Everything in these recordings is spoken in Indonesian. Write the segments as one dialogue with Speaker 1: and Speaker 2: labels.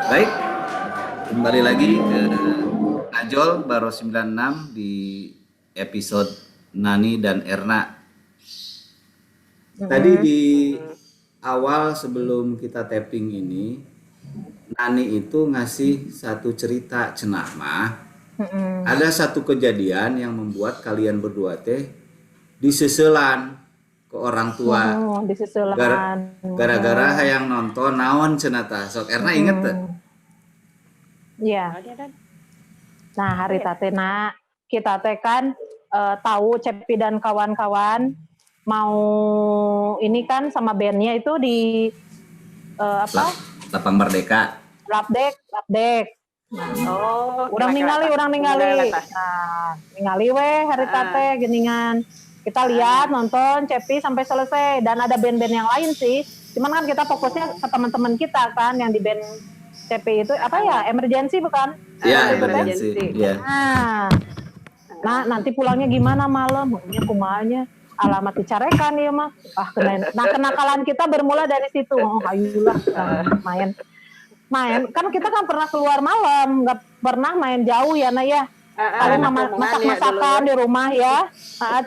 Speaker 1: Baik, kembali lagi ke Najol Baro 96 di episode Nani dan Erna. Tadi di awal sebelum kita tapping ini, Nani itu ngasih satu cerita cenah mah. Ada satu kejadian yang membuat kalian berdua teh diseselan ke orang tua.
Speaker 2: Diseselan.
Speaker 1: Gara-gara yang nonton naon cenah tah. Sok Erna inget teh?
Speaker 2: Iya. Nah, hari tatena kita teh kan tahu Cepi dan kawan-kawan mau ini kan sama bandnya itu di
Speaker 1: Lapang Merdeka.
Speaker 2: Lapdek. Nah, orang ningali. Nah, ningali weh hari tate geningan. Kita lihat nonton Cepi sampai selesai dan ada band-band yang lain sih. Cuman kan kita fokusnya ke teman-teman kita kan yang di band Cepi itu apa ya? Emergency bukan?
Speaker 1: Iya, emergency. Iya.
Speaker 2: Nah, nanti pulangnya gimana malam? Kumanya alamat dicarekan ya mah. Nah, kenakalan kita bermula dari situ. Oh, ayulah main. Kan kita kan pernah keluar malam, nggak pernah main jauh ya, Nah ya. Paling masak-masakan di rumah ya,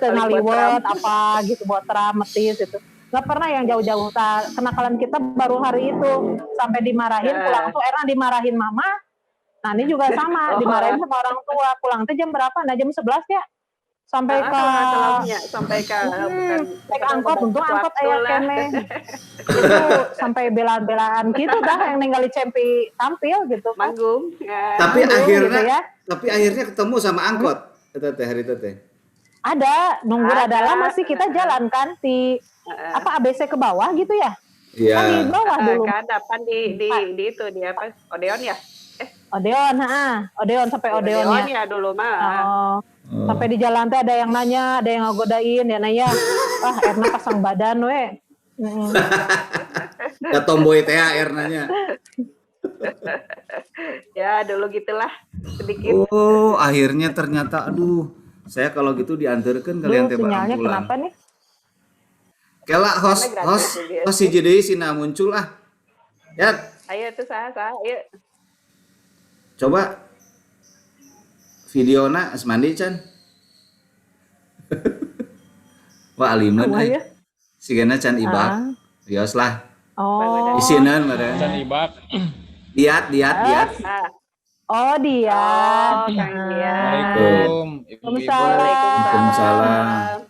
Speaker 2: tengah liwet apa gitu buat metis itu. Nggak pernah yang jauh-jauh. Kenakalan kita baru hari itu sampai dimarahin pulang tuh. Erna dimarahin mama. Nah ini juga sama dimarahin sama orang tua. Pulang tuh jam berapa? Nah jam 11 ya. Sampai ke naik angkot, untung angkot ayah kene. Itu sampai belaan gitu dah yang ninggali Cempi tampil gitu.
Speaker 3: Manggung.
Speaker 1: Tapi akhirnya ketemu sama angkot. Teh hari itu teh.
Speaker 2: Ada, nunggu rada lama sih kita jalan kan di ABC ke bawah gitu ya?
Speaker 1: Iya.
Speaker 2: Kan di bawah dulu.
Speaker 3: Kadapan di itu di apa? Odeon ya?
Speaker 2: Odeon sampai Odeon
Speaker 3: ya dulu mah.
Speaker 2: Sampai di jalan teh ada yang nanya, ada yang ngogodain, ya nanya, Erna pasang badan we.
Speaker 1: Ya tomboy teh Ernanya.
Speaker 3: Ya dulu gitulah sedikit.
Speaker 1: Oh, akhirnya ternyata aduh, saya kalau gitu diantarkan kalian teh bareng pulang.
Speaker 2: Kenapa nih?
Speaker 1: Kela host si jadi sina muncul lah. Ya.
Speaker 3: Ayo tuh sah, ayo.
Speaker 1: Coba videona asmandi can. Wah aliman sigana can ibak. Rios lah.
Speaker 2: Oh.
Speaker 1: Isinan meureun.
Speaker 4: Can ibak.
Speaker 1: Diat.
Speaker 2: Oh, dia.
Speaker 4: Assalamualaikum.
Speaker 1: Waalaikumsalam.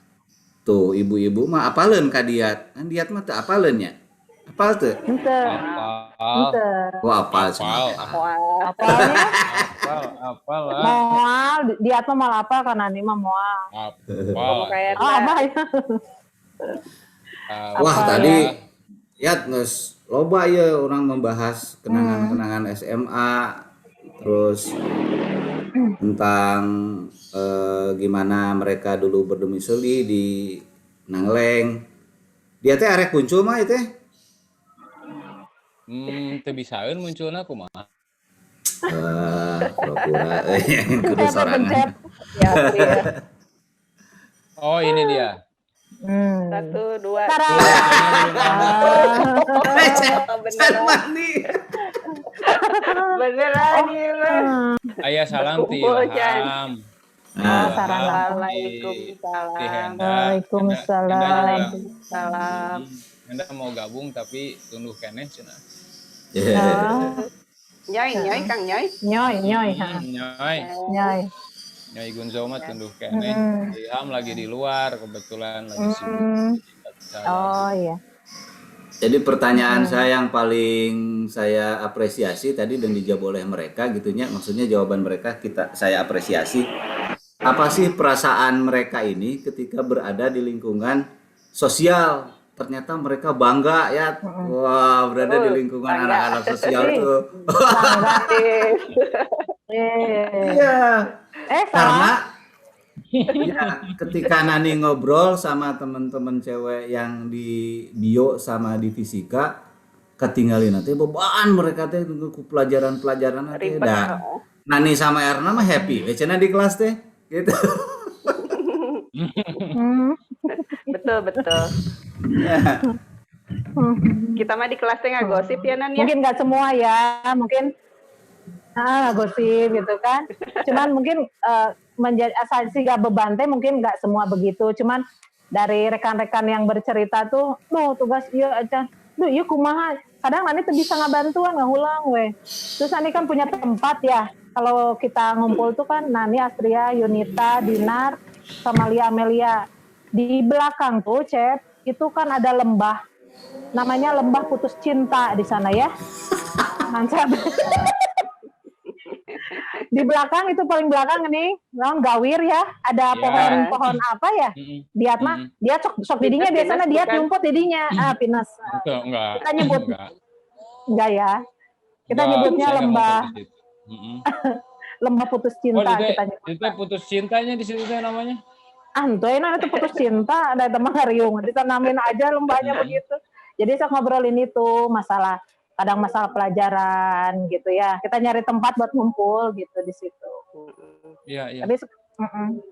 Speaker 1: Tuh ibu-ibu mah apaleun ka diat. Kan diat mah teu apaleun nya. Apal teu?
Speaker 2: Henteu.
Speaker 1: Oh, apal.
Speaker 2: Apalnya?
Speaker 4: Apal lah.
Speaker 2: Moal, diat mah mal apal kan ani mah moal.
Speaker 4: Apal.
Speaker 2: Apa ya?
Speaker 1: Wah, tadi ya geus loba ya orang membahas kenangan-kenangan SMA terus tentang gimana mereka dulu berdomisili di Nangleng. Dia teh arek muncul mah itu teh.
Speaker 4: Teu bisaeun munculna kumaha.
Speaker 1: Pura-pura kudu sorangan.
Speaker 2: Ya.
Speaker 4: Oh, ini dia.
Speaker 3: 1, 2. Beneran nih.
Speaker 4: Aya salam ti Ilham.
Speaker 2: Waalaikumsalam.
Speaker 4: Anda mau gabung tapi tunduh keneh cenah.
Speaker 3: Nyoy Kang Nyoy.
Speaker 4: Nyai Gunzo mah tunduh keneh. Ilham lagi di luar kebetulan lagi sibuk.
Speaker 2: Oh iya.
Speaker 1: Jadi pertanyaan saya yang paling saya apresiasi tadi dan dijawab oleh mereka gitunya, maksudnya jawaban mereka saya apresiasi. Apa sih perasaan mereka ini ketika berada di lingkungan sosial? Ternyata mereka bangga ya. Wah, berada di lingkungan anak-anak sosial tuh. Iya. Karena ya, ketika Nani ngobrol sama teman-teman cewek yang di bio sama di fisika, ketinggalin nanti beban mereka teh ku pelajaran-pelajaran nanti. Dah. Nani sama Erna mah happy, cenah di kelas teh gitu.
Speaker 3: Betul.
Speaker 1: Ya.
Speaker 3: Kita mah di kelasnya nggak gosip ya Nan ya.
Speaker 2: Mungkin nggak semua ya, mungkin gosip gitu kan. Cuman mungkin menjadi asal sih gak beban teh mungkin nggak semua begitu. Cuman dari rekan-rekan yang bercerita tuh, tugas iya aja, iya kumaha. Kadang nanti tuh bisa ngabantuan ngahulang weh. Terus nanti kan punya tempat ya. Kalau kita ngumpul tuh kan Nani, Astria, Yunita, Dinar, sama Lia Amelia. Di belakang tuh, Cep, itu kan ada lembah. Namanya lembah putus cinta di sana ya. Mancap. Di belakang itu paling belakang nih, gawir ya, ada pohon apa ya? Dia mah, dia sok didinya biasanya dia nyumput didinya, pinus.
Speaker 4: Enggak.
Speaker 2: Kita nyebut enggak ya? Kita nyebutnya lembah. Lembah putus cinta kita nyebut.
Speaker 4: Itu putus cintanya di situ namanya.
Speaker 2: Itu putus cinta, ada teman ngariung, ditanamin aja lembahnya begitu. Jadi saya ngobrolin itu masalah pelajaran gitu ya. Kita nyari tempat buat ngumpul gitu di situ.
Speaker 4: Iya.
Speaker 2: Tapi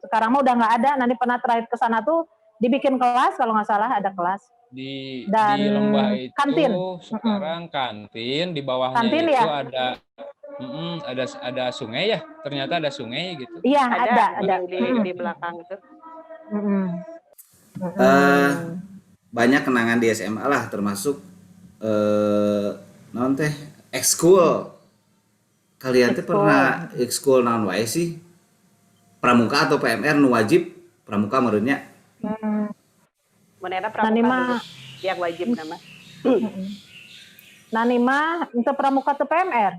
Speaker 2: sekarang mah udah nggak ada. Nanti pernah terakhir ke sana tuh dibikin kelas kalau nggak salah ada kelas.
Speaker 4: Di
Speaker 2: lembah
Speaker 4: itu
Speaker 2: kantin.
Speaker 4: Sekarang kantin, di bawahnya
Speaker 2: kantin
Speaker 4: itu
Speaker 2: ya?
Speaker 4: ada sungai ya. Ternyata ada sungai gitu.
Speaker 2: Iya ada
Speaker 3: di belakang itu.
Speaker 1: Banyak kenangan di SMA lah, termasuk non teh ekskul. Kalian teh pernah ekskul naon wae sih? Pramuka atau PMR nu wajib? Pramuka meureunnya.
Speaker 3: Manehna pramuka yang wajib nama.
Speaker 2: Nani mah untuk pramuka atau PMR?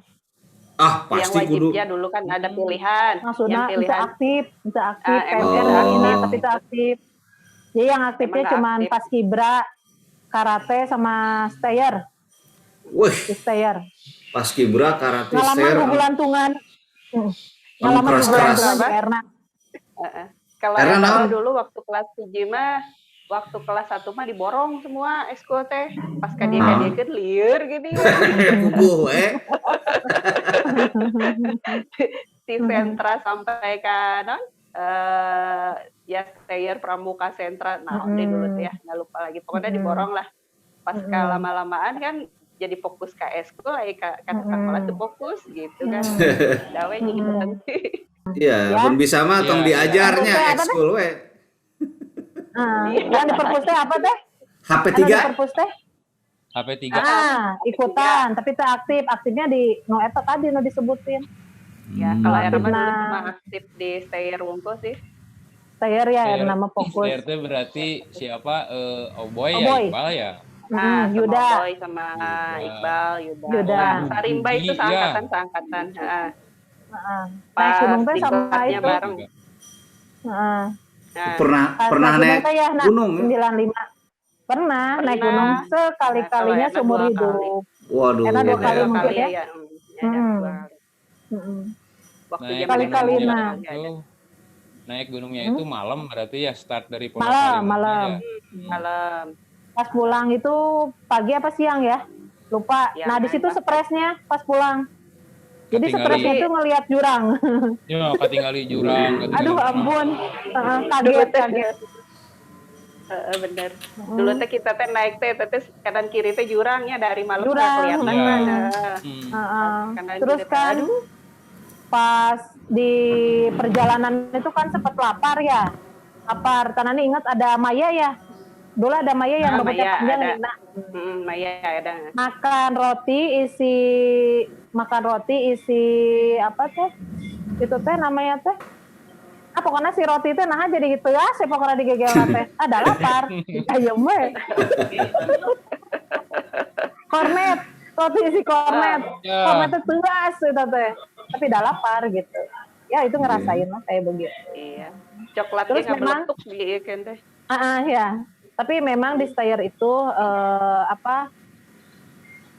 Speaker 1: Pasti
Speaker 3: yang wajibnya dulu kan ada pilihan.
Speaker 2: Maksudnya
Speaker 3: yang pilihan.
Speaker 2: itu aktif. PMR ini tapi itu aktif. Jadi yang aktifnya cuma paskibra, karate sama stayer.
Speaker 1: Wih,
Speaker 2: stayer.
Speaker 1: Paskibra, karate,
Speaker 2: ngalaman
Speaker 1: stayer.
Speaker 2: gugulantungan.
Speaker 1: Ngalaman
Speaker 2: gugulantungan di Erna.
Speaker 3: Kalau dulu waktu kelas 7 mah, waktu kelas 1 mah diborong semua ekskul teh. Pas kadieun lieur gitu.
Speaker 1: Kukuh
Speaker 3: Di sentra sampai kanan ya stayer pramuka sentra. Nah, dulu tuh ya, nggak lupa lagi. Pokoknya diborong lah. Pas lama-lamaan kan jadi fokus ke ekskul, kata sekolah tuh fokus gitu kan. Dawe jadi berhenti.
Speaker 1: Iya, pun bisa mah tong diajarnya ekskul we.
Speaker 2: Yang di perpus teh apa teh?
Speaker 1: HP3.
Speaker 4: HP3.
Speaker 2: Ikutan, tapi itu aktifnya di eta tadi disebutin.
Speaker 3: Ya, kalau Erna cuma aktif di stayer wungkul sih.
Speaker 2: Stayer ya, nama fokus.
Speaker 4: Stayer itu berarti siapa? Oboy ya, Iqbal ya?
Speaker 2: Yuda.
Speaker 3: Oboy sama Iqbal, Yuda. Sarimba itu seangkatan.
Speaker 2: Naik gunung teh sama itu.
Speaker 3: Bareng.
Speaker 1: Pernah naik gunung?
Speaker 2: 95. Pernah naik gunung sekali-kalinya seumur hidup.
Speaker 1: Waduh.
Speaker 2: Karena 2 kali mungkin ya.
Speaker 3: Waktu
Speaker 2: kali-kali
Speaker 4: naik gunungnya itu malam berarti ya, start dari
Speaker 2: malam. Pas pulang itu pagi apa siang ya? Lupa. Nah, di situ stresnya pas pulang. Jadi stresnya itu ngelihat jurang.
Speaker 4: Ya, ketinggali jurang.
Speaker 2: Aduh ampun. Kaget.
Speaker 3: Bener. Dulu teh kita teh naik teh kanan kiri teh jurangnya dari malam kelihatan mana.
Speaker 2: Terus kan pas di perjalanan itu kan sempat lapar ya. Tanani ingat ada Maya ya. Dulu ada Maya yang rambutnya panjang nih.
Speaker 3: Maya ada.
Speaker 2: Makan roti isi apa teh? Itu teh namanya teh. Pokoknya si roti teh nah jadi gitu ya, saya pokoknya digegel teh. Ada lapar. Ayo mah. Kornet, roti isi kornet. Kornetnya tuas itu teh. Tapi udah lapar gitu. Ya itu ngerasain lah kayak begitu.
Speaker 3: Iya. Coklatnya nggak meletup gitu teh.
Speaker 2: Ya. Tapi memang di stayer itu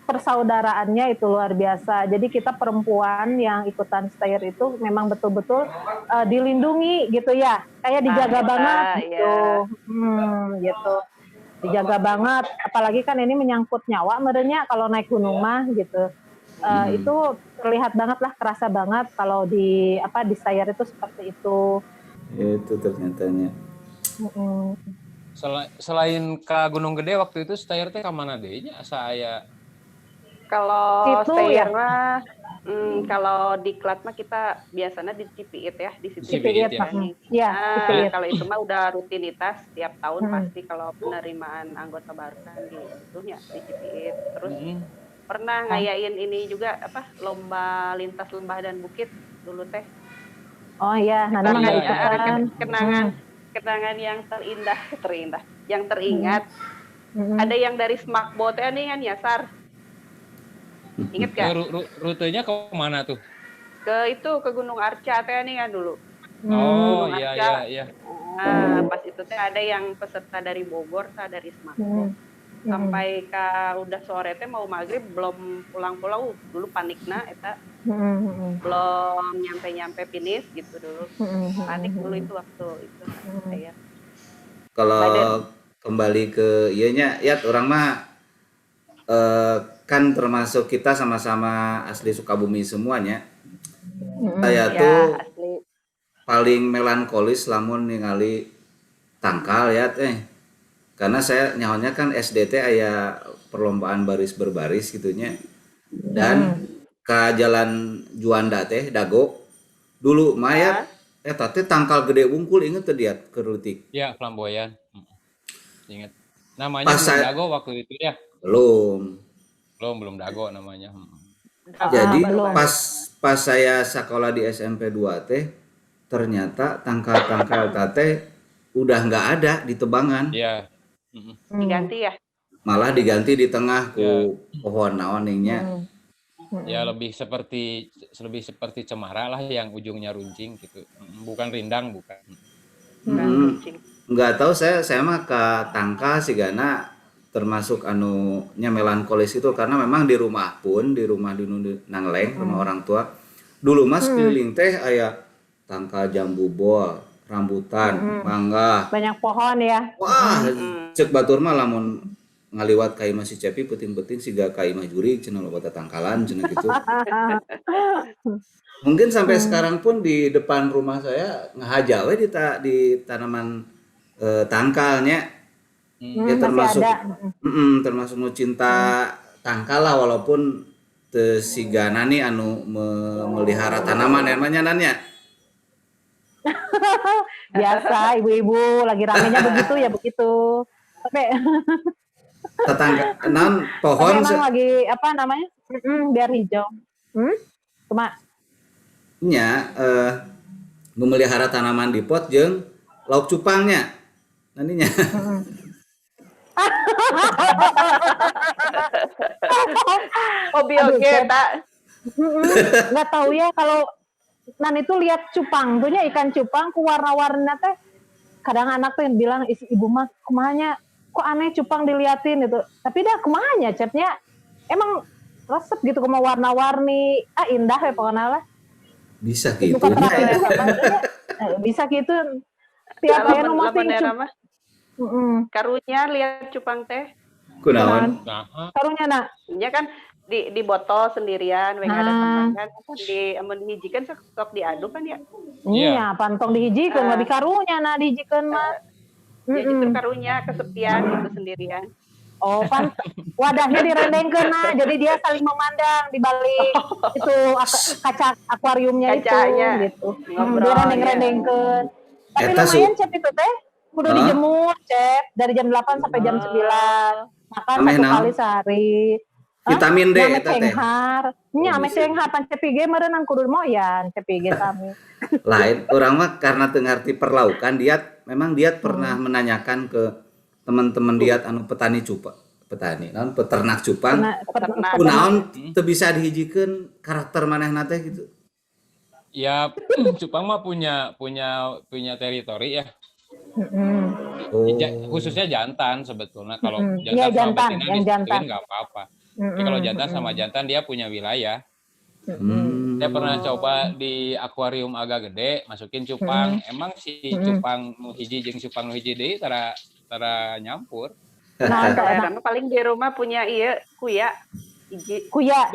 Speaker 2: persaudaraannya itu luar biasa. Jadi kita perempuan yang ikutan stayer itu memang betul-betul dilindungi gitu ya. Kayak dijaga banget gitu. Gitu. Dijaga banget. Apalagi kan ini menyangkut nyawa merenya kalau naik gunung mah gitu. Itu terlihat banget lah, kerasa banget kalau di stayer itu seperti itu.
Speaker 1: Itu ternyatanya.
Speaker 4: Selain ke Gunung Gede waktu itu stay teh ke mana deh nya saya
Speaker 3: Kalau
Speaker 2: Situ
Speaker 3: stay
Speaker 2: ya?
Speaker 3: mah kalau di Klat mah kita biasanya di Cipiit ya, di situ
Speaker 4: Cipiit ya.
Speaker 2: Iya, Cipiit.
Speaker 3: Kalau itu mah udah rutinitas tiap tahun
Speaker 2: Mm.
Speaker 3: pasti kalau penerimaan anggota baru kan di situnya di Cipiit. Terus pernah ngayain ini juga apa lomba lintas lembah dan bukit dulu teh.
Speaker 2: Oh iya, nanti mah nggak ikutan.
Speaker 3: Kenangan yang terindah, yang teringat. Ada yang dari Smakbo teh nih kan Yasar. Ingat gak?
Speaker 4: Rutenya ke mana tuh?
Speaker 3: Ke Gunung Arca teh nih kan dulu.
Speaker 4: Oh
Speaker 3: Gunung
Speaker 4: iya
Speaker 3: Arca.
Speaker 4: iya.
Speaker 3: Nah, pas itu teh ada yang peserta dari Bogor, dari Smakbo. Sampai udah sore teh mau maghrib belum pulang-pulang dulu panikna eta. Belum nyampe finish gitu dulu. Panik dulu itu waktu itu saya.
Speaker 1: Kalau kembali ke ianya ya orang mah kan termasuk kita sama-sama asli Sukabumi semuanya. Saya tuh
Speaker 3: Asli.
Speaker 1: paling melankolis lamun ningali tangkal ya teh. Karena saya nyahonya kan SDT aya perlombaan baris berbaris gitunya. Dan ke jalan Juanda teh Dago dulu mayat eta teh tangkal gede wungkul inget teh dia kerutik.
Speaker 4: Ya, Flamboyan. Ingat. Namanya belum Dago waktu itu ya? Belum Dago namanya.
Speaker 1: Jadi pas saya sekolah di SMP 2 teh ternyata tangkal-tangkal teh udah nggak ada di tebangan.
Speaker 4: Iya.
Speaker 3: Diganti ya?
Speaker 1: Malah diganti di tengah ku pohon naoningnya.
Speaker 4: Ya lebih seperti cemara lah yang ujungnya runcing gitu. Bukan rindang, bukan.
Speaker 1: Nggak tahu saya mah ke tangka sih gana termasuk nya melankolis itu karena memang di rumah di Nangleng rumah orang tua dulu mas keliling teh aya tangka jambu bol, rambutan, mangga.
Speaker 2: Banyak pohon ya.
Speaker 1: Wah, cek batur mah lamun ngaliwat ka imah si Cepi penting-penting siga ka imah juri cenah loba tangkalan cenah gitu. Mungkin sampai sekarang pun di depan rumah saya ngahaja we di tanaman tangkalnya. Ya termasuk termasuk nu cinta tangkal lah walaupun teu sigana nih anu melihara tanaman namanya nanya.
Speaker 2: Biasa ibu-ibu lagi ramenya begitu ya begitu. Tapi
Speaker 1: tetangga non pohon
Speaker 2: memang lagi apa namanya? Biar hijau. Cuma
Speaker 1: nya memelihara tanaman di pot jeung lauk cupangnya nantinya.
Speaker 3: Hobi oke tak?
Speaker 2: Nggak tahu ya kalau nan itu lihat cupang, tuhnya ikan cupang ku warna-warna teh. Kadang anak tuh yang bilang ibu mah kumanya kok aneh cupang diliatin gitu. Tapi dah kumanya chatnya emang resep gitu kuma warna-warni indah ya pokoknya lah.
Speaker 1: Bisa gitu.
Speaker 2: Bukan terapi juga kan? Bisa gitu. Tiap hari
Speaker 3: nama karunya lihat cupang teh.
Speaker 1: Kunaon?
Speaker 2: Karunya nak.
Speaker 3: Ya kan di botol sendirian, ada teman kan amun dihijikan sok diaduk kan ya.
Speaker 2: Iya, pantong dihijikeun mah di karunya nah dihijikeun mah.
Speaker 3: Ya justru karunya kesepian gitu sendirian.
Speaker 2: Oh, pan wadahnya direndengkeun nah, jadi dia saling memandang di balik itu kaca akuariumnya
Speaker 3: kacanya,
Speaker 2: itu gitu.
Speaker 3: Ngobrol.
Speaker 2: Dia rendeng-rendengkeun. Tapi lumayan cep itu teh. Kudu dijemur, cep, dari jam 8 sampai jam 9. Makan satu kali sehari.
Speaker 1: Vitamin D eta teh.
Speaker 2: Nya ame cenghar pan CPG meureun kudu moyan CPG sami.
Speaker 1: Lain orang mah karena teu ngarti perlaukan memang diat pernah menanyakan ke teman-teman diat anu peternak cupang. Kunaon teu bisa dihijikeun karakter manehna teh gitu.
Speaker 4: Ya cupang mah punya teritori ya. Khususnya jantan sebetulnya kalau jantan sama betina nggak apa-apa. Tapi kalau jantan sama jantan dia punya wilayah. Saya pernah coba di akuarium agak gede masukin cupang. Emang si cupang nu hiji jeung cupang nu hiji deui tara nyampur.
Speaker 3: Nah, karena paling di rumah punya kuya.
Speaker 2: Kuya.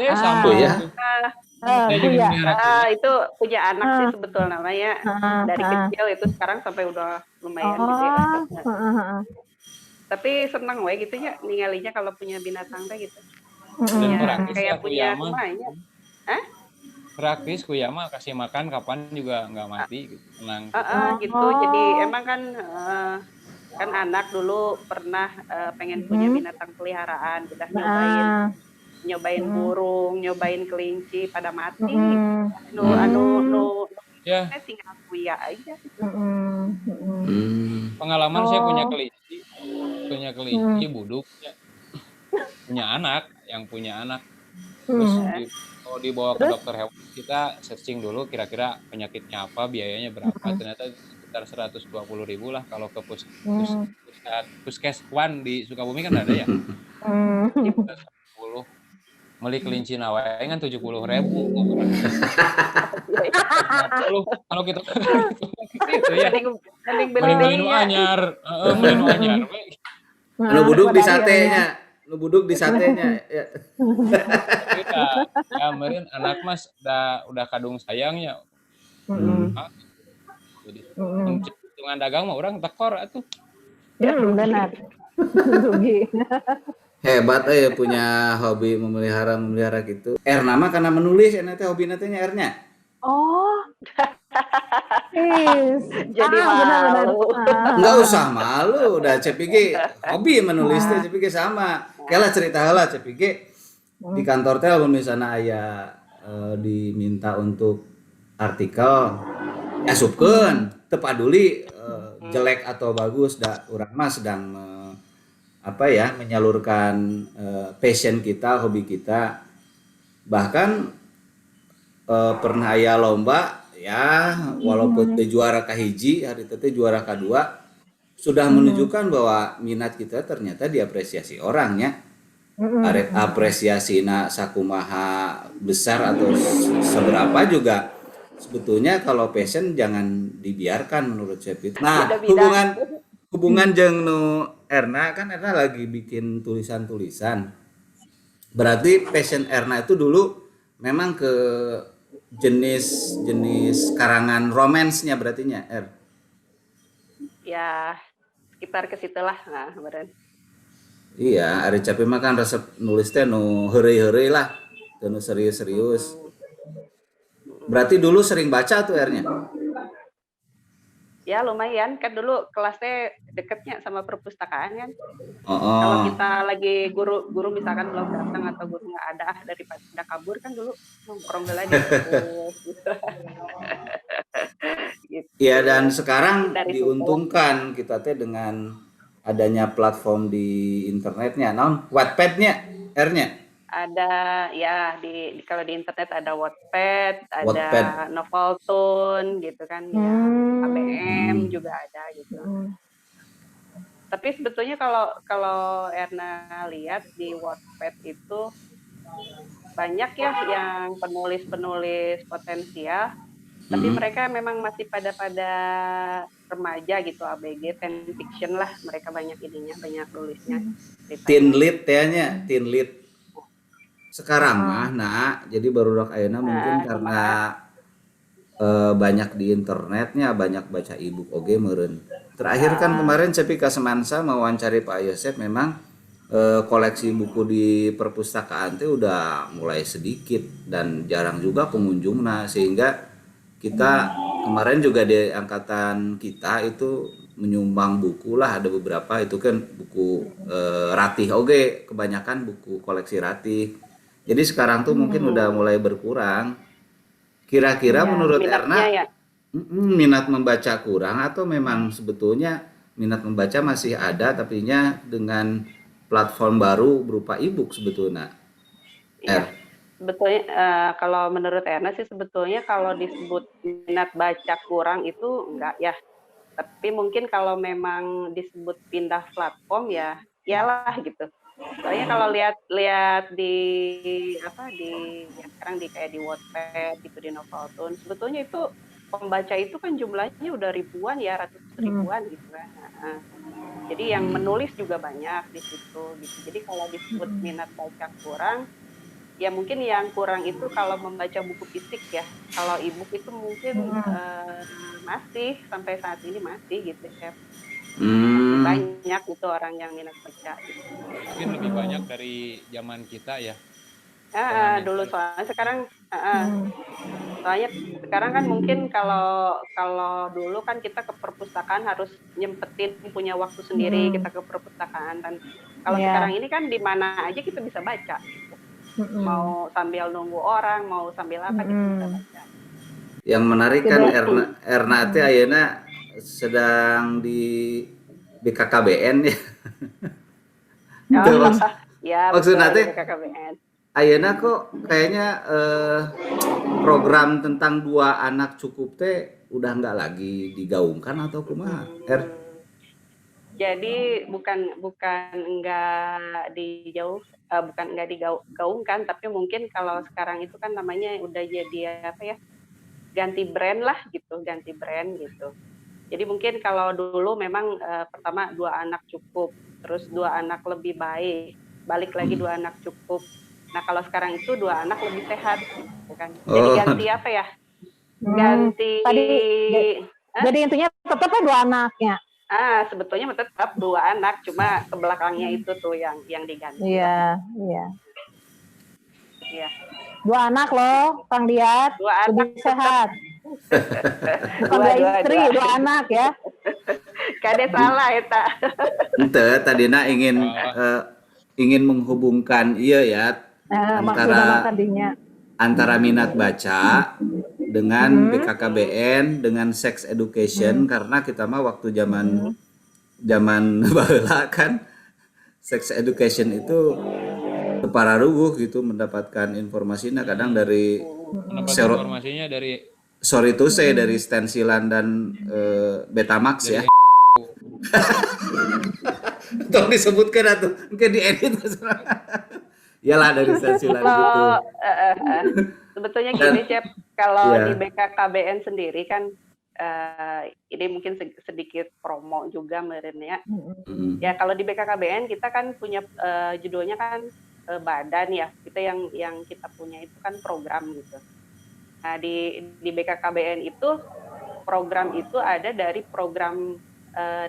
Speaker 3: Itu punya anak sih sebetulnya namanya. Dari kecil itu sekarang sampai udah lumayan gede. Tapi senang we gitu ya ninggalinya kalau punya binatang teh gitu.
Speaker 4: Dan
Speaker 3: Ya,
Speaker 4: praktis ya
Speaker 3: kayak punya
Speaker 4: kuyama.
Speaker 3: rumahnya. Hah?
Speaker 4: Praktis kuyama kasih makan kapan juga nggak mati gitu. Tenang.
Speaker 3: Gitu. Jadi emang kan kan anak dulu pernah pengen punya binatang peliharaan, udah nyobain burung, nyobain kelinci pada mati. Anu
Speaker 4: Ya.
Speaker 3: saya tinggal kuya aja.
Speaker 4: Pengalaman saya punya kelinci buduk ya. Punya anak, yang punya anak. Terus kalau dibawa ke dokter hewan, kita searching dulu kira-kira penyakitnya apa, biayanya berapa. Ternyata sekitar 120.000 lah kalau ke Puskeswan di Sukabumi kan ada ya. 10 beli kelinci nawai kan 70.000. Kalau kita gitu ya.
Speaker 3: Mending
Speaker 4: beli nu anyar, beli nu anyar.
Speaker 1: Lu buduk di satenya. Lu buduk di satenya. Ya.
Speaker 4: Ya, meureun anak mas udah kadung sayangnya. Jadi, hitungan dagang mah orang tekor atuh.
Speaker 2: Benar.
Speaker 1: Hebat ya punya hobi memelihara gitu. Nama karena menulis teh hobi nantinya R-nya.
Speaker 2: Oh.
Speaker 3: Jadi malu.
Speaker 1: Enggak usah malu, udah CPG hobi menulis teh CPG sama. Kela cerita heula CPG di kantor teh misalnya aya diminta untuk artikel asupkeun teu paduli jelek atau bagus urang mah sedang menyalurkan passion kita, hobi kita. Bahkan pernah aya lomba ya, walaupun teu juara kahiji, hari teh juara kedua, sudah menunjukkan bahwa minat kita ternyata diapresiasi orangnya. Apresiasina sakumaha besar atau seberapa juga sebetulnya kalau passion jangan dibiarkan menurut saya. Nah, hubungan jeung nu Erna kan Erna lagi bikin tulisan-tulisan. Berarti passion Erna itu dulu memang ke jenis karangan romansnya berartinya
Speaker 3: Ya, sekitar ke situlah beren.
Speaker 1: Iya, ari capek mah kan resep nulis teh nu heureuy-heureuy lah, teu nu serius-serius. Berarti dulu sering baca tuh R-nya?
Speaker 3: Ya lumayan, kan dulu kelasnya deketnya sama perpustakaan kan. Kalau kita lagi guru misalkan belum datang atau guru nggak ada daripada kabur kan dulu nongkrong dulu di perpus gitu.
Speaker 1: Iya, dan sekarang diuntungkan kita teh dengan adanya platform di internetnya, Wattpad-nya R-nya.
Speaker 3: Ada ya kalau di internet ada Wattpad, ada Noveltoon gitu kan ya, KBM juga ada gitu. Tapi sebetulnya kalau Erna lihat di Wattpad itu banyak ya yang penulis potensial, tapi mereka memang masih pada remaja gitu, ABG, teen fiction lah, mereka banyak nulisnya.
Speaker 1: Teen lead tehnya, teen lead. Sekarang mah jadi barudak ayeuna mungkin karena banyak di internetnya, banyak baca e-book oge meureun. Terakhir kan kemarin Cepika Semansa mewawancari Pak Yosep, memang koleksi buku di perpustakaan itu udah mulai sedikit dan jarang juga pengunjungnya, sehingga kita kemarin juga di angkatan kita itu menyumbang buku lah, ada beberapa itu kan buku Ratih oge, kebanyakan buku koleksi Ratih. Jadi sekarang tuh mungkin udah mulai berkurang. Kira-kira menurut Erna minat membaca kurang atau memang sebetulnya minat membaca masih ada, tapi nya dengan platform baru berupa e-book sebetulnya?
Speaker 3: Sebetulnya kalau menurut Erna sih sebetulnya kalau disebut minat baca kurang itu enggak ya. Tapi mungkin kalau memang disebut pindah platform ya iyalah gitu. Soalnya kalau lihat di sekarang kayak di Wattpad gitu, di Noveltoon, sebetulnya itu pembaca itu kan jumlahnya udah ribuan ya, ratus ribuan gitu kan. Jadi yang menulis juga banyak di situ gitu. Jadi kalau disebut minat baca kurang, ya mungkin yang kurang itu kalau membaca buku fisik ya. Kalau e-book itu mungkin masih sampai saat ini masih gitu, Chef. banyak gitu orang yang minat baca.
Speaker 4: Mungkin lebih banyak dari zaman kita ya.
Speaker 3: Dulu soalnya sekarang kan mungkin kalau dulu kan kita ke perpustakaan harus nyempetin punya waktu sendiri kita ke perpustakaan, dan kalau sekarang ini kan di mana aja kita bisa baca gitu. Mau sambil nunggu orang, mau sambil apa kita bisa baca.
Speaker 1: Yang menarik kan Erna teh ayeuna sedang di BKKBN ya.
Speaker 3: Ya,
Speaker 1: maksudnya teh
Speaker 3: BKKBN.
Speaker 1: ayeuna kok kayaknya program tentang 2 anak cukup teh udah nggak lagi digaungkan atau kumaha?
Speaker 3: Jadi bukan enggak digaungkan, tapi mungkin kalau sekarang itu kan namanya udah jadi apa ya? Ganti brand lah gitu, ganti brand gitu. Jadi mungkin kalau dulu memang pertama 2 anak cukup, terus 2 anak lebih baik, balik lagi 2 anak cukup. Nah kalau sekarang itu 2 anak lebih sehat, gitu kan. Jadi ganti apa ya? Ganti.
Speaker 2: Jadi intinya tetap 2 anaknya.
Speaker 3: Sebetulnya tetap 2 anak, cuma ke belakangnya itu tuh yang diganti.
Speaker 2: Iya. 2 anak loh, Kang Diat.
Speaker 3: 2 anak
Speaker 2: lebih sehat. Bukan 2 istri, 2 anak ya.
Speaker 3: Kade salah eta.
Speaker 1: Ente tadina ingin menghubungkan antara minat baca dengan BKKBN dengan sex education, karena kita mah waktu zaman baheula kan sex education itu pararuguh gitu mendapatkan informasinya, kadang dari
Speaker 4: informasinya dari
Speaker 1: dari stensilan dan Betamax ya. Tolong disebutkan atau mungkin diedit. Iyalah dari stensilan gitu.
Speaker 3: Sebetulnya gini, Cep, kalau di BKKBN sendiri kan ini mungkin sedikit promo juga merennya. Ya kalau di BKKBN kita kan punya judulnya kan badan ya. Kita yang kita punya itu kan program gitu. Nah, di BKKBN itu program itu ada dari program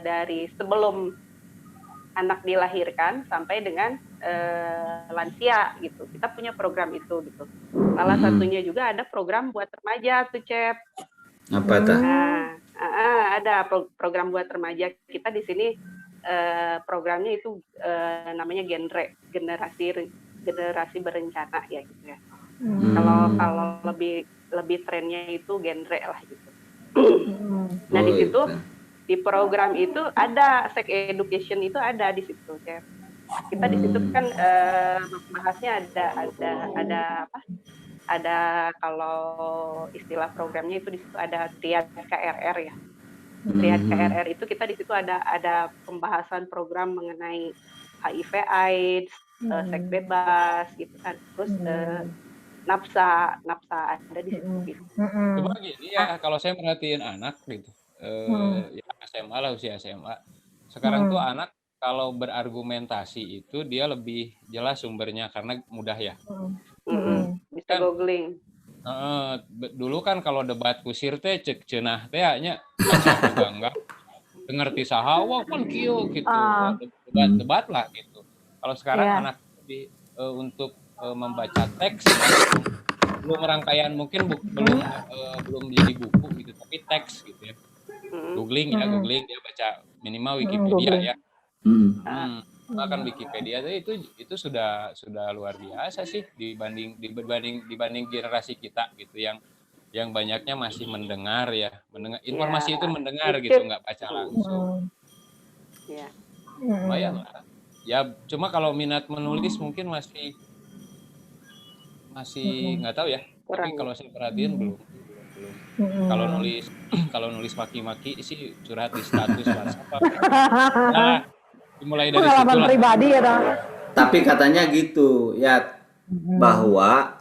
Speaker 3: dari sebelum anak dilahirkan sampai dengan lansia gitu. Kita punya program itu gitu. Salah satunya juga ada program buat remaja tuh, Cep.
Speaker 1: Apa tuh?
Speaker 3: Ada program buat remaja. Kita di sini programnya itu namanya generasi berencana ya gitu ya. Kalau lebih trennya itu genre lah gitu. Nah di situ di program itu ada sex education, itu ada di situ ya. Kita di situ kan bahasnya ada apa? Ada kalau istilah programnya itu di situ ada triad KRR ya. Triad KRR itu kita di situ ada pembahasan program mengenai HIV/AIDS, seks bebas gitu kan. Terus nafsa ada di situ.
Speaker 4: Cuma gini ya, kalau saya merhatiin anak gitu, ya SMA lah, usia SMA. Sekarang tuh anak kalau berargumentasi itu dia lebih jelas sumbernya karena mudah ya.
Speaker 3: Bisa googling.
Speaker 4: Dulu kan kalau debat kusir teh cek cenah teh nya baca enggak ngerti saha pun kieu gitu. Debat lah gitu. Kalau sekarang anak lebih untuk membaca teks belum rangkaian, mungkin belum jadi buku gitu, tapi teks gitu ya. Googling dia baca minimal Wikipedia ya. Bahkan Wikipedia itu sudah luar biasa sih dibanding generasi kita gitu yang banyaknya masih mendengar informasi itu mendengar gitu, nggak baca langsung. Lumayan lah. Ya cuma kalau minat menulis mungkin masih nggak tahu ya. Tapi kalau saya perhatiin belum. Kalau nulis maki-maki sih curhat di status WhatsApp. Nah, dimulai dari
Speaker 2: pengalaman pribadi ya dong.
Speaker 1: Tapi katanya gitu ya, bahwa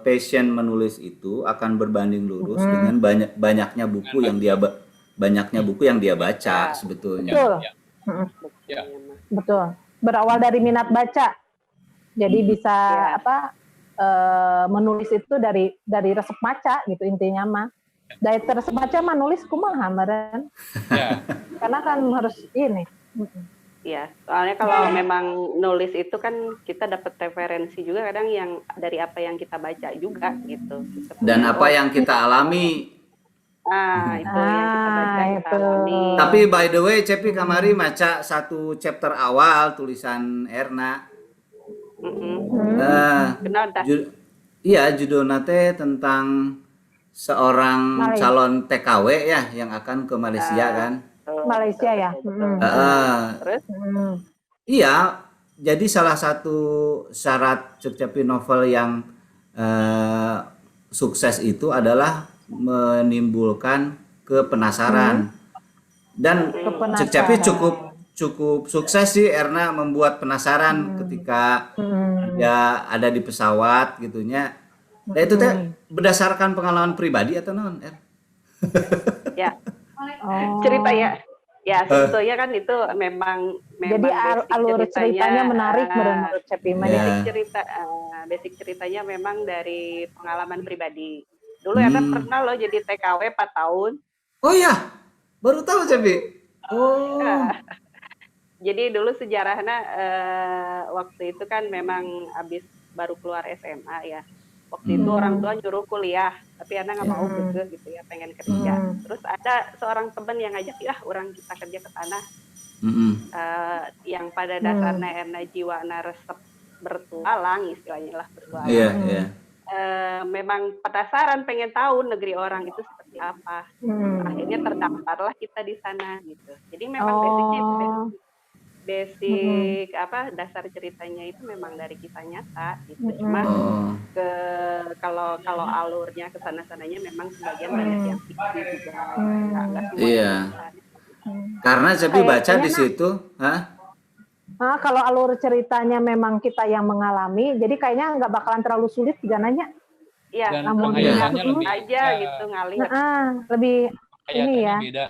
Speaker 1: passion menulis itu akan berbanding lurus dengan banyaknya buku yang dia baca sebetulnya.
Speaker 2: Betul. Betul. Berawal dari minat baca. Jadi bisa menulis itu dari resep maca gitu intinya mah. Dari resep maca mah nulis kumaha meren. Karena kan harus ini
Speaker 3: Iya, soalnya kalau memang nulis itu kan kita dapat referensi juga kadang yang dari apa yang kita baca juga gitu.
Speaker 1: Dan apa yang kita alami.
Speaker 3: Itu yang kita baca, kita alami.
Speaker 1: Tapi by the way, Cepi kamari maca satu chapter awal tulisan Erna. Iya, judulnya teh tentang seorang calon TKW ya yang akan ke Malaysia kan.
Speaker 2: Malaysia ya.
Speaker 3: Terus?
Speaker 1: Iya, jadi salah satu syarat Cepi novel yang sukses itu adalah menimbulkan kepenasaran. Dan Cepi cukup sukses sih Erna membuat penasaran ketika ya ada di pesawat gitunya. Nah itu teh berdasarkan pengalaman pribadi atau non?
Speaker 3: Ya. Cerita ya. Ya, sebetulnya kan itu memang
Speaker 2: jadi alur ceritanya menarik menurut Cepi.
Speaker 3: Basic ceritanya memang dari pengalaman pribadi. Dulu Erna pernah loh jadi TKW 4 tahun.
Speaker 1: Oh ya, baru tahu Cepi. Oh.
Speaker 3: Jadi dulu sejarahnya waktu itu kan memang habis baru keluar SMA ya. Waktu itu orang tua nyuruh kuliah, tapi Erna nggak mau gitu ya, pengen kerja. Terus ada seorang teman yang ngajak, orang kita kerja ke sana. Yang pada dasarnya Erna jiwana resep bertualang, istilahnya lah bertualang. Memang penasaran, pengen tahu negeri orang itu seperti apa. Akhirnya terdaftarlah kita di sana gitu. Jadi memang basicnya itu basic dasar ceritanya itu memang dari kisah nyata gitu. Cuma kalau alurnya ke sana-sananya memang sebagian banyak yang fiksi juga. Enggak
Speaker 1: iya. Karena Cepi baca di situ,
Speaker 2: kalau alur ceritanya memang kita yang mengalami, jadi kayaknya nggak bakalan terlalu sulit juga nanya.
Speaker 3: Iya,
Speaker 4: penghayatannya lebih
Speaker 3: aja gitu ngalir.
Speaker 2: Lebih ini ya.
Speaker 4: Beda.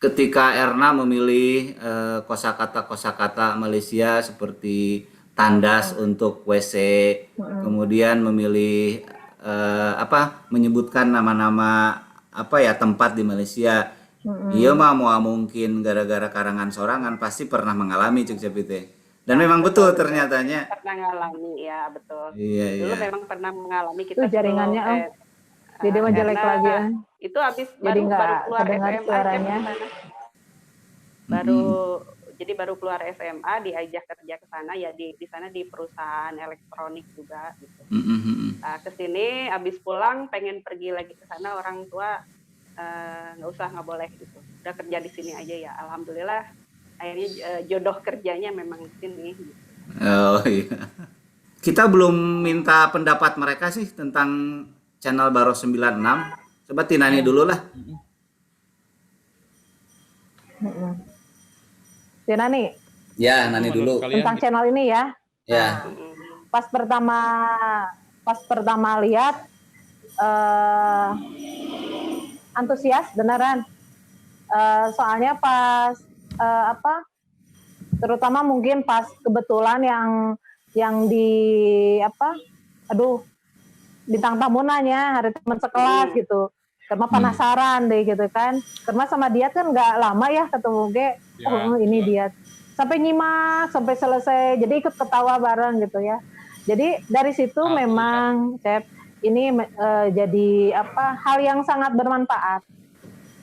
Speaker 1: Ketika Erna memilih kosakata Malaysia seperti tandas untuk WC, kemudian memilih menyebutkan nama-nama tempat di Malaysia. Iya mah mau mungkin gara-gara karangan sorangan pasti pernah mengalami Cuk Cepi teh. Dan memang betul ternyatanya.
Speaker 3: Pernah mengalami, ya betul.
Speaker 1: Iya.
Speaker 3: Dulu memang pernah mengalami kita.
Speaker 2: Itu jaringannya jadi jelek lagi ya.
Speaker 3: Itu habis baru keluar SMA suaranya. Baru keluar SMA diajak kerja ke sana ya di sana di perusahaan elektronik juga gitu. Nah, ke sini habis pulang pengen pergi lagi ke sana, orang tua nggak boleh gitu. Udah kerja di sini aja ya. Alhamdulillah akhirnya jodoh kerjanya memang di sini gitu.
Speaker 1: Oh iya. Kita belum minta pendapat mereka sih tentang channel Baros 96. Coba Tinani dulu lah.
Speaker 2: Tinani.
Speaker 1: Ya, Nani dulu.
Speaker 2: Tentang channel ini ya.
Speaker 1: Ya.
Speaker 2: Pas pertama lihat antusias beneran. Soalnya pas terutama mungkin pas kebetulan yang di bintang tamu nanya hari teman sekelas gitu. Karena penasaran deh gitu kan. Karena sama dia kan nggak lama ya ketemu ini dia. Sampai nyimak sampai selesai. Jadi ikut ketawa bareng gitu ya. Jadi dari situ memang Cep ini jadi hal yang sangat bermanfaat.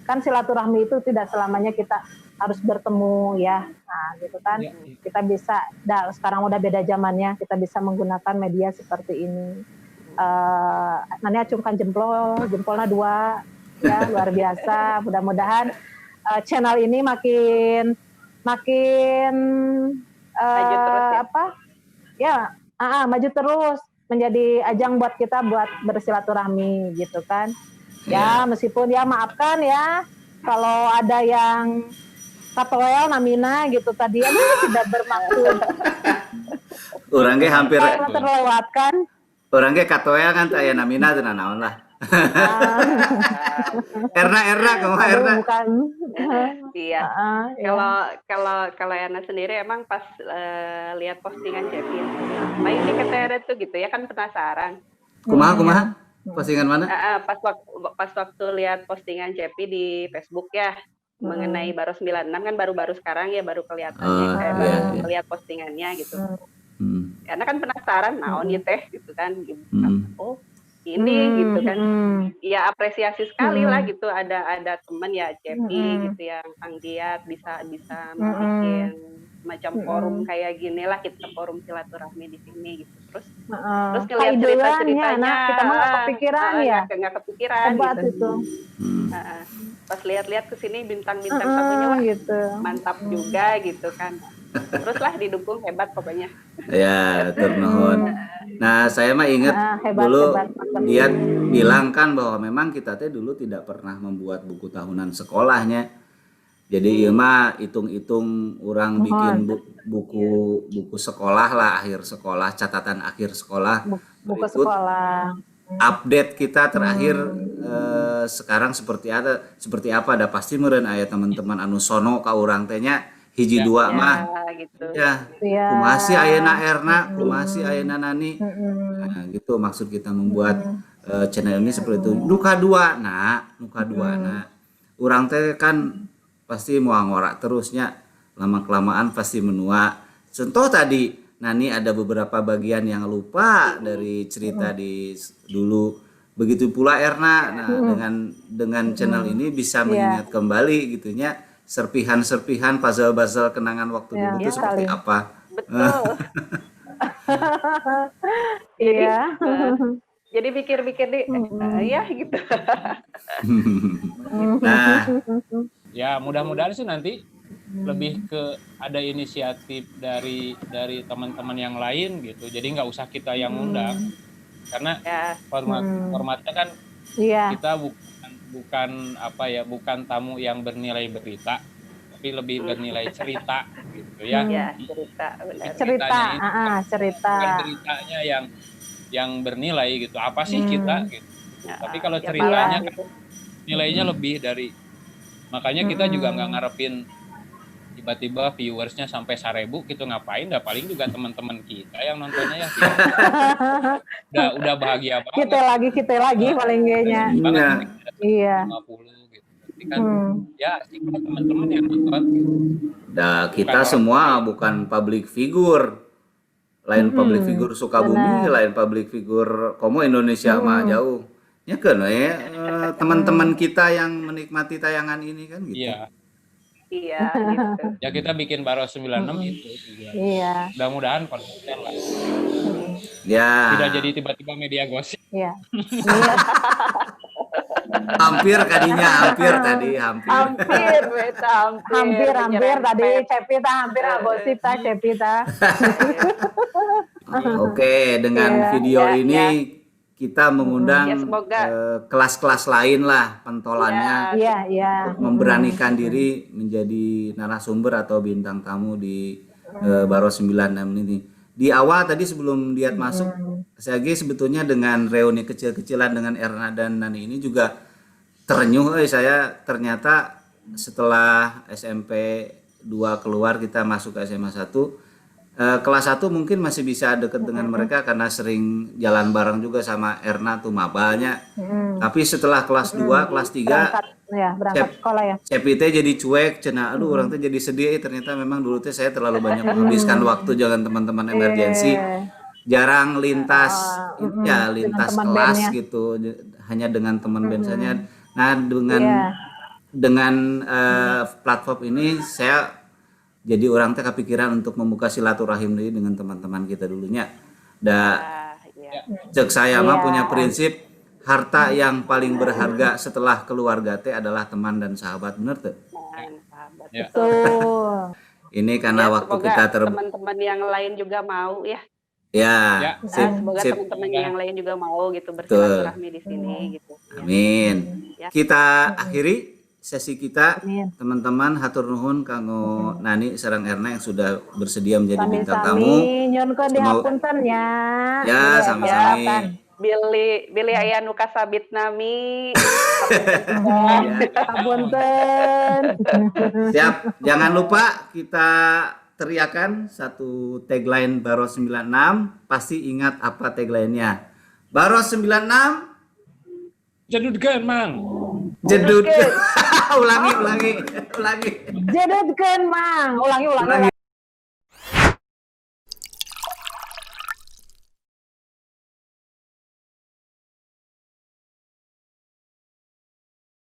Speaker 2: Kan silaturahmi itu tidak selamanya kita harus bertemu ya. Nah, gitu kan. Kita bisa sekarang udah beda zamannya, kita bisa menggunakan media seperti ini. Nanti acungkan jempolnya 2 ya, luar biasa. Mudah-mudahan channel ini makin
Speaker 3: maju terus
Speaker 2: ya. Maju terus, menjadi ajang buat kita buat bersilaturahmi gitu kan. Ya, meskipun ya maafkan ya kalau ada yang katoel namina gitu tadi tidak bermaksud.
Speaker 1: Orangnya hampir
Speaker 2: terlewatkan.
Speaker 1: Orangnya katoel kan aya namina teu naon lah. Erna kumaha Erna?
Speaker 2: Bukan.
Speaker 3: Iya. Kalau Erna sendiri emang pas lihat postingan Cepi, main di KTR tuh gitu ya kan penasaran.
Speaker 1: Kumaha? Postingan mana?
Speaker 3: Pas waktu lihat postingan Cepi di Facebook ya. mengenai Baros 96 kan baru-baru sekarang ya, baru kelihatannya,
Speaker 1: iya,
Speaker 3: baru
Speaker 1: iya.
Speaker 3: melihat postingannya gitu.
Speaker 1: Hmm.
Speaker 3: Karena kan penasaran, naon ya teh gitu kan. Oh, ini
Speaker 2: Hmm,
Speaker 3: gitu kan.
Speaker 2: hmm,
Speaker 3: Ya apresiasi sekali
Speaker 2: hmm,
Speaker 3: lah gitu, ada teman ya Cepi
Speaker 2: hmm,
Speaker 3: gitu yang Kang Diat bisa
Speaker 2: hmm,
Speaker 3: bikin macam forum
Speaker 2: hmm.
Speaker 3: kayak gini lah, kita forum silaturahmi di sini gitu. Terus
Speaker 2: Heeh.
Speaker 3: ngelihat
Speaker 2: Kaidelan ya,
Speaker 3: cerita-ceritanya,
Speaker 2: nah kita mah nggak kepikiran ya,
Speaker 3: nggak kepikiran
Speaker 2: hebat
Speaker 3: gitu.
Speaker 2: itu.
Speaker 3: Heeh. Pas lihat-lihat ke sini bintang-bintang tamunya, wah
Speaker 2: Gitu.
Speaker 3: mantap juga gitu kan. Terus lah didukung, hebat pokoknya.
Speaker 1: Ya, turnuhun. Nah, saya mah ingat
Speaker 2: Hebat,
Speaker 1: dulu
Speaker 2: hebat.
Speaker 1: dia bilang kan bahwa memang kita teh dulu tidak pernah membuat buku tahunan sekolahnya. Jadi ieu mah hitung-hitung orang bikin buku sekolah lah, akhir sekolah, catatan akhir sekolah.
Speaker 2: Buku
Speaker 1: Berikut
Speaker 2: sekolah.
Speaker 1: update kita terakhir sekarang seperti apa, ada pasti meureun aya teman-teman anu sono ka urang teh nya hiji dua mah.
Speaker 3: Gitu.
Speaker 1: Ya,
Speaker 2: Iya.
Speaker 1: kumaha sih ayeuna Erna, kumaha sih ayeuna Nani. Nah, gitu maksud kita membuat channel ini seperti itu. Nuka dua nak. Urang teh kan pasti mau ngorak terusnya, lama-kelamaan pasti menua. Contoh tadi Nani ada beberapa bagian yang lupa dari cerita di dulu. Begitu pula Erna. Nah, dengan channel ini bisa mengingat kembali gitunya serpihan-serpihan puzzle-puzzle kenangan waktu dulu itu seperti apa.
Speaker 3: Betul.
Speaker 2: Iya.
Speaker 3: Jadi pikir-pikir di ya gitu.
Speaker 1: Nah,
Speaker 4: Ya mudah-mudahan sih nanti lebih ke ada inisiatif dari teman-teman yang lain gitu. Jadi nggak usah kita yang undang, karena formatnya kan kita bukan tamu yang bernilai berita, tapi lebih bernilai cerita gitu ya.
Speaker 3: Ya, cerita.
Speaker 2: Cerita.
Speaker 4: Bukan beritanya yang bernilai gitu. Apa sih kita gitu. Tapi kalau ceritanya kan nilainya lebih dari, makanya kita juga nggak ngarepin tiba-tiba viewersnya sampai 1.000 gitu, ngapain, dah paling juga teman-teman kita yang nontonnya ya udah bahagia banget.
Speaker 2: Kita lagi paling kayaknya. Iya.
Speaker 4: 50 gitu. Tapi kan ya sih teman-teman yang nonton.
Speaker 1: Nah, kita semua bukan public figure. Lain public figure Sukabumi, lain public figure Komo Indonesia mah jauh. Ya kan teman-teman kita yang menikmati tayangan ini kan gitu.
Speaker 3: Iya gitu.
Speaker 4: Ya kita bikin Baros 96 itu.
Speaker 2: Iya.
Speaker 4: Mudah-mudahan konsisten lah.
Speaker 1: Ya.
Speaker 4: Tidak jadi tiba-tiba media gosip.
Speaker 2: Iya.
Speaker 1: hampir tadi.
Speaker 2: Hampir tadi Cepita hampir gosip ta Cepita.
Speaker 1: Oke, dengan video ini kita mengundang kelas-kelas lain lah pentolannya memberanikan diri menjadi narasumber atau bintang tamu di Baros 96 ini. Di awal tadi sebelum Diat masuk, saya sebetulnya dengan reuni kecil-kecilan dengan Erna dan Nani ini juga terenyuh. Saya ternyata setelah SMP 2 keluar kita masuk ke SMA 1. Kelas 1 mungkin masih bisa deket dengan mereka karena sering jalan bareng juga sama Erna tuh mabalnya. Tapi setelah kelas 2, kelas 3
Speaker 2: berangkat sekolah ya.
Speaker 1: Cepite jadi cuek, cenah aduh orang tuh jadi sedih. Ternyata memang dulu tuh saya terlalu banyak menghabiskan waktu dengan teman-teman emergensi. Jarang lintas lintas kelas gitu. Hanya dengan teman bensanya. Nah, dengan platform ini saya jadi orang teh kepikiran untuk membuka silaturahim ini dengan teman-teman kita dulunya. Cek saya mah punya prinsip harta yang paling berharga setelah keluarga teh adalah teman dan sahabat, bener tuh?
Speaker 2: Betul.
Speaker 1: Ini karena waktu kita
Speaker 3: teman-teman yang lain juga mau ya.
Speaker 1: Ya,
Speaker 3: semoga teman-teman yang lain juga mau gitu bersilaturahmi di sini gitu.
Speaker 1: Amin. Kita akhiri sesi kita, teman-teman, hatur nuhun kanggo Nani sareng Erna yang sudah bersedia menjadi bintang tamu.
Speaker 2: Nyunkeun dihapunten ya.
Speaker 1: Ya, sami-sami.
Speaker 3: Billy aya nu kasabit nami.
Speaker 2: Hapunten.
Speaker 1: Siap, jangan lupa kita teriakan satu tagline Baros 96, pasti ingat apa tagline-nya. Baros 96
Speaker 4: jedutkeun, Mang.
Speaker 1: Jedutkeun. ulangi.
Speaker 2: Jedetkeun mang, ulangi.